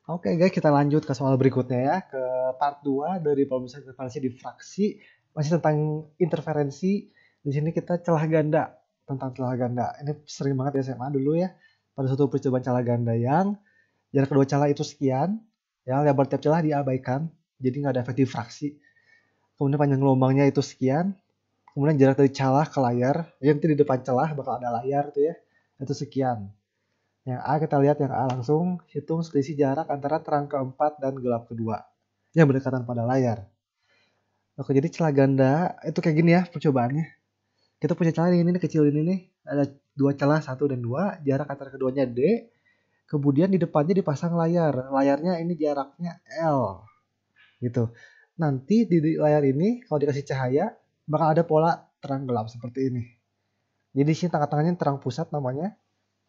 Oke guys, kita lanjut ke soal berikutnya ya, ke part 2 dari perumusan interferensi difraksi. Masih tentang interferensi. Di sini kita celah ganda, tentang celah ganda. Ini sering banget di SMA dulu ya. Pada suatu percobaan celah ganda yang jarak kedua celah itu sekian, ya lebar tiap celah diabaikan, jadi nggak ada efek difraksi. Kemudian panjang gelombangnya itu sekian, kemudian jarak dari celah ke layar, ya nanti di depan celah bakal ada layar tuh ya, itu sekian. Yang A kita lihat yang A langsung hitung selisih jarak antara terang keempat dan gelap kedua yang berdekatan pada layar. Oke, jadi celah ganda itu kayak gini ya percobaannya. Kita punya celah ini kecil ini nih, ada dua celah 1 dan 2, jarak antara keduanya D. Kemudian di depannya dipasang layar. Layarnya ini jaraknya L gitu. Nanti di layar ini kalau dikasih cahaya bakal ada pola terang gelap seperti ini. Jadi sini tengah-tengahnya terang pusat namanya.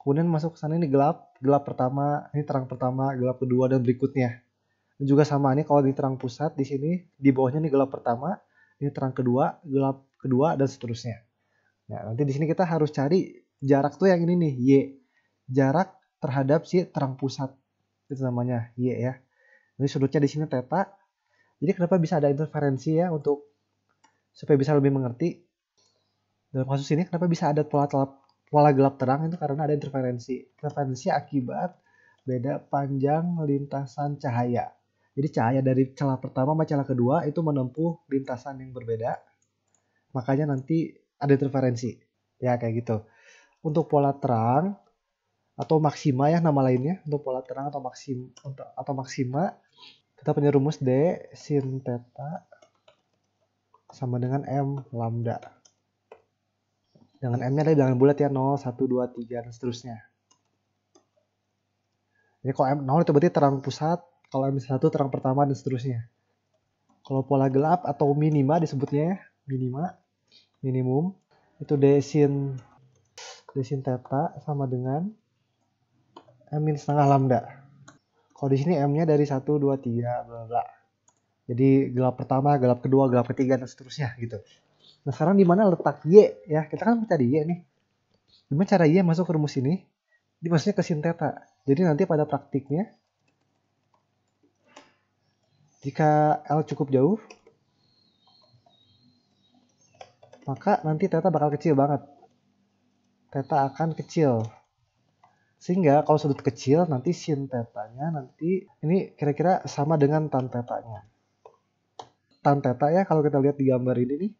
Kemudian masuk ke sana ini gelap, gelap pertama, ini terang pertama, gelap kedua dan berikutnya. Dan juga sama ini kalau di terang pusat di sini di bawahnya ini gelap pertama, ini terang kedua, gelap kedua dan seterusnya. Nah, nanti di sini kita harus cari jarak tuh yang ini nih, Y. Jarak terhadap si terang pusat. Itu namanya Y ya. Jadi sudutnya di sini theta. Jadi kenapa bisa ada interferensi ya untuk supaya bisa lebih mengerti. Dalam kasus ini kenapa bisa ada pola gelap terang itu karena ada interferensi. Interferensi akibat beda panjang lintasan cahaya. Jadi cahaya dari celah pertama sama celah kedua itu menempuh lintasan yang berbeda. Makanya nanti ada interferensi. Ya kayak gitu. Untuk pola terang atau maksima ya nama lainnya. Untuk pola terang atau maksima kita punya rumus D sin theta sama dengan M lambda. Dengan M-nya ada bilangan bulat ya 0, 1, 2, 3 dan seterusnya. Jadi kalau M0 itu berarti terang pusat, kalau M1 terang pertama dan seterusnya. Kalau pola gelap atau minima disebutnya ya, minimum itu D sin theta sama dengan M min setengah lambda. Kalau di sini M-nya dari 1, 2, 3 bla bla. Jadi gelap pertama, gelap kedua, gelap ketiga dan seterusnya gitu. Nah, sekarang di mana letak Y ya? Kita kan mencari Y nih. Gimana cara Y masuk ke rumus ini? Dimasuknya ke sin theta. Jadi nanti pada praktiknya jika L cukup jauh, maka nanti theta bakal kecil banget. Theta akan kecil. Sehingga kalau sudut kecil, nanti sin theta-nya nanti ini kira-kira sama dengan tan theta-nya. Tan theta ya kalau kita lihat di gambar ini nih,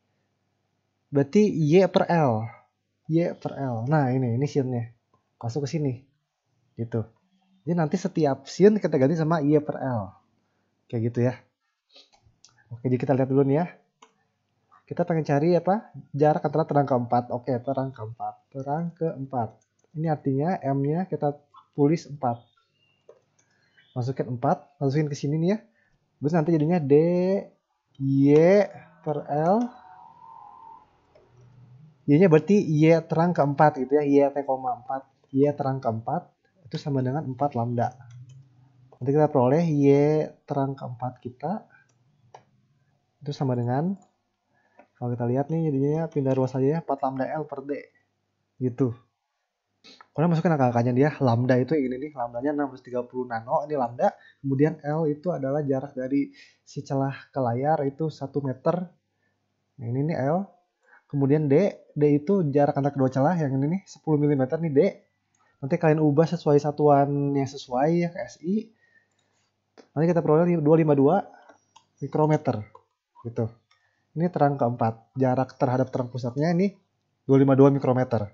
berarti Y per L. Y per L. Nah ini sinnya. Masuk ke sini. Gitu. Jadi nanti setiap sin kita ganti sama Y per L. Kayak gitu ya. Oke, jadi kita lihat dulu nih ya. Kita pengen cari apa? Jarak antara terang keempat. Oke, terang keempat. Terang keempat. Ini artinya M-nya kita tulis 4. Masukin 4, masukin ke sini nih ya. Terus nanti jadinya D Y per L. Y-nya berarti Y terang keempat gitu ya. Y T,4. Y terang keempat itu sama dengan 4 lambda. Nanti kita peroleh Y terang keempat kita itu sama dengan, kalau kita lihat nih jadinya pindah ruas aja ya, 4 lambda L per D. Gitu. Kalau masukin angka-angkanya dia, lambda itu yang ini nih, lambdanya 630 nano, ini lambda. Kemudian L itu adalah jarak dari si celah ke layar itu 1 meter. Nah, ini nih L. Kemudian D itu jarak antara kedua celah, yang ini nih 10 mm nih D. Nanti kalian ubah sesuai satuan yang sesuai ya ke SI. Nanti kita peroleh 252 mikrometer. Gitu. Ini terang keempat. Jarak terhadap terang pusatnya ini 252 mikrometer.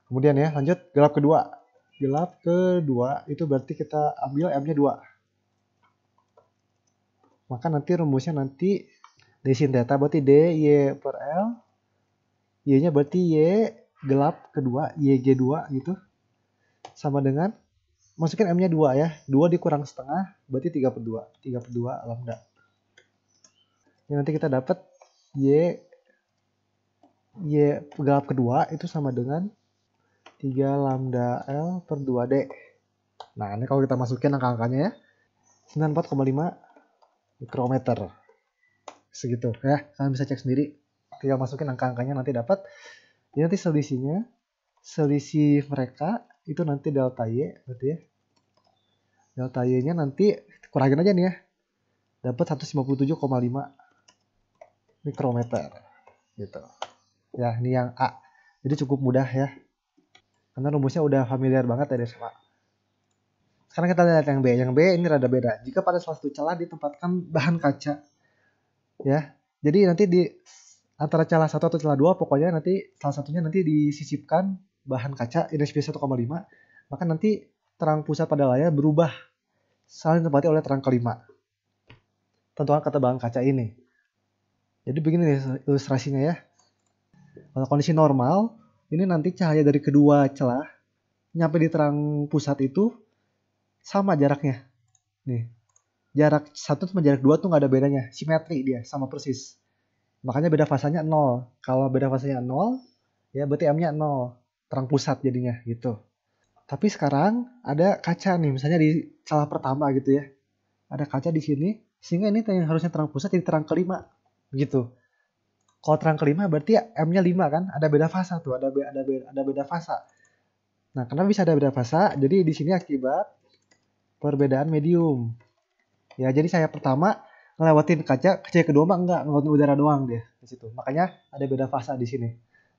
Kemudian ya, lanjut gelap kedua. Gelap kedua itu berarti kita ambil M-nya 2. Maka nanti rumusnya nanti D sin theta berarti D Y per L. Y-nya berarti Y gelap kedua, YG2 gitu. Sama dengan, masukin M-nya 2 ya. 2 dikurang setengah berarti 3 per 2. 3 per 2 lambda. Ini nanti kita dapat Y gelap kedua itu sama dengan 3 lambda L per 2D. Nah, ini kalau kita masukin angka-angkanya ya, 94,5 mikrometer. Segitu ya, kalian bisa cek sendiri. Tinggal masukin angka-angkanya nanti dapat. Jadi nanti selisih mereka itu nanti delta Y berarti ya. Delta Y-nya nanti kurangin aja nih ya. Dapat 157,5 mikrometer gitu. Ya, ini yang A. Jadi cukup mudah ya. Karena rumusnya udah familiar banget dari SMA. Sekarang kita lihat yang B. Yang B ini rada beda. Jika pada salah satu celah ditempatkan bahan kaca, ya. Jadi nanti di antara celah 1 atau celah 2, pokoknya nanti salah satunya nanti disisipkan bahan kaca INSP 1,5, maka nanti terang pusat pada layar berubah saling ditempati oleh terang kelima. Tentukan ketebalan kaca ini. Jadi begini nih ilustrasinya ya. Kalau kondisi normal, ini nanti cahaya dari kedua celah nyampe di terang pusat itu sama jaraknya. Nih, jarak 1 sama jarak 2 tuh nggak ada bedanya, simetri dia, sama persis. Makanya beda fasanya 0. Kalau beda fasanya 0, ya berarti M-nya 0. Terang pusat jadinya gitu. Tapi sekarang ada kaca nih, misalnya di celah pertama gitu ya. Ada kaca di sini, sehingga ini yang harusnya terang pusat jadi terang kelima. Begitu. Kalau terang kelima berarti M-nya 5 kan? Ada beda fasa tuh, ada beda fasa. Nah, kenapa bisa ada beda fasa? Jadi di sini akibat perbedaan medium. Ya, jadi saya pertama ngelewatin kaca yang kedua mah enggak, ngelewatin udara doang dia di situ. Makanya ada beda fasa di sini.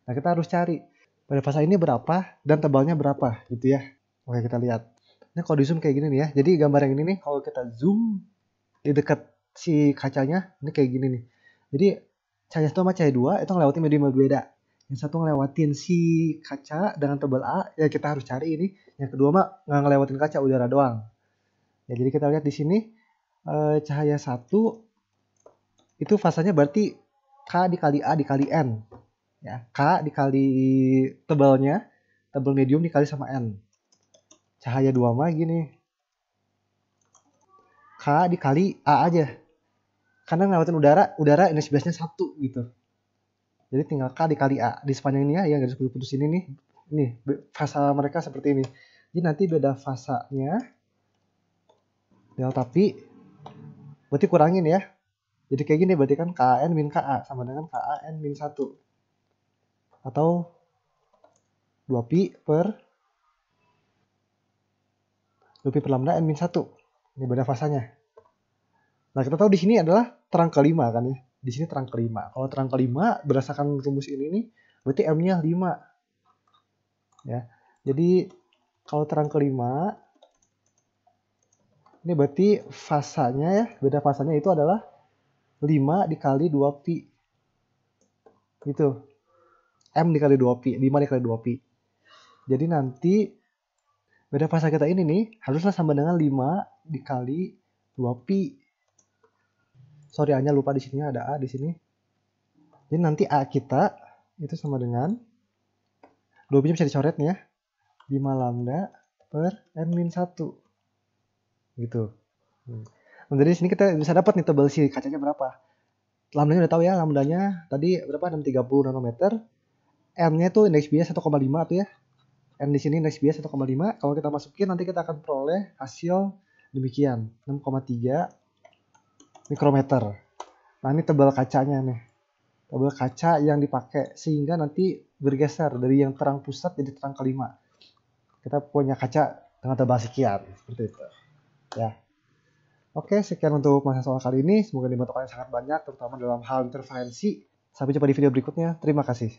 Nah, kita harus cari beda fasa ini berapa dan tebalnya berapa gitu ya. Oke, kita lihat. Ini kalau di zoom kayak gini nih ya. Jadi gambar yang ini nih kalau kita zoom di dekat si kacanya, ini kayak gini nih. Jadi cahaya 1 sama cahaya 2 itu ngelewatin medium berbeda. Yang satu ngelewatin si kaca dengan tebal A, ya kita harus cari ini. Yang kedua mah nggak ngelewatin kaca, udara doang. Ya, jadi kita lihat di sini cahaya 1 itu fasanya berarti K dikali A dikali N. Ya, K dikali tebalnya, tebal medium dikali sama N. Cahaya 2 mah gini. K dikali A aja. Karena ngelewatin udara energinya 1 gitu. Jadi tinggal K dikali A. Di sepanjang ini ya, garis putus ini nih. Ini fasa mereka seperti ini. Jadi nanti beda fasanya delta P berarti kurangin ya. Jadi kayak gini berarti kan KAN min KA sama dengan KAN min 1. Atau 2pi per lambda N min 1. Ini beda fasanya. Nah, kita tahu di sini adalah terang kelima kan ya. Di sini terang kelima. Kalau terang kelima berdasarkan rumus ini nih, berarti M-nya 5. Ya. Jadi kalau terang kelima ini berarti fasanya ya, beda fasanya itu adalah 5 dikali 2pi. Gitu. M dikali 2pi, 5 dikali 2pi. Jadi nanti beda fasa kita ini nih haruslah sama dengan 5 dikali 2pi. Sorry, A-nya lupa di sini ada A di sini. Jadi nanti A kita itu sama dengan 2pi bisa dicoret nih ya. 5 lambda per N min 1. Gitu. Nah, dari sini kita bisa dapat nih tebal si kacanya berapa. Lambdanya udah tahu ya, lambdanya tadi berapa? 630 nanometer. N-nya tuh indeks bias 1,5 tuh ya. N di sini indeks bias 1,5. Kalau kita masukin nanti kita akan peroleh hasil demikian, 6,3 mikrometer. Nah, ini tebal kacanya nih. Tebal kaca yang dipakai sehingga nanti bergeser dari yang terang pusat jadi terang kelima. Kita punya kaca dengan tebal sekian, seperti itu. Ya. Oke, sekian untuk masa soal kali ini. Semoga dibantu kalian sangat banyak, terutama dalam hal interferensi. Sampai jumpa di video berikutnya. Terima kasih.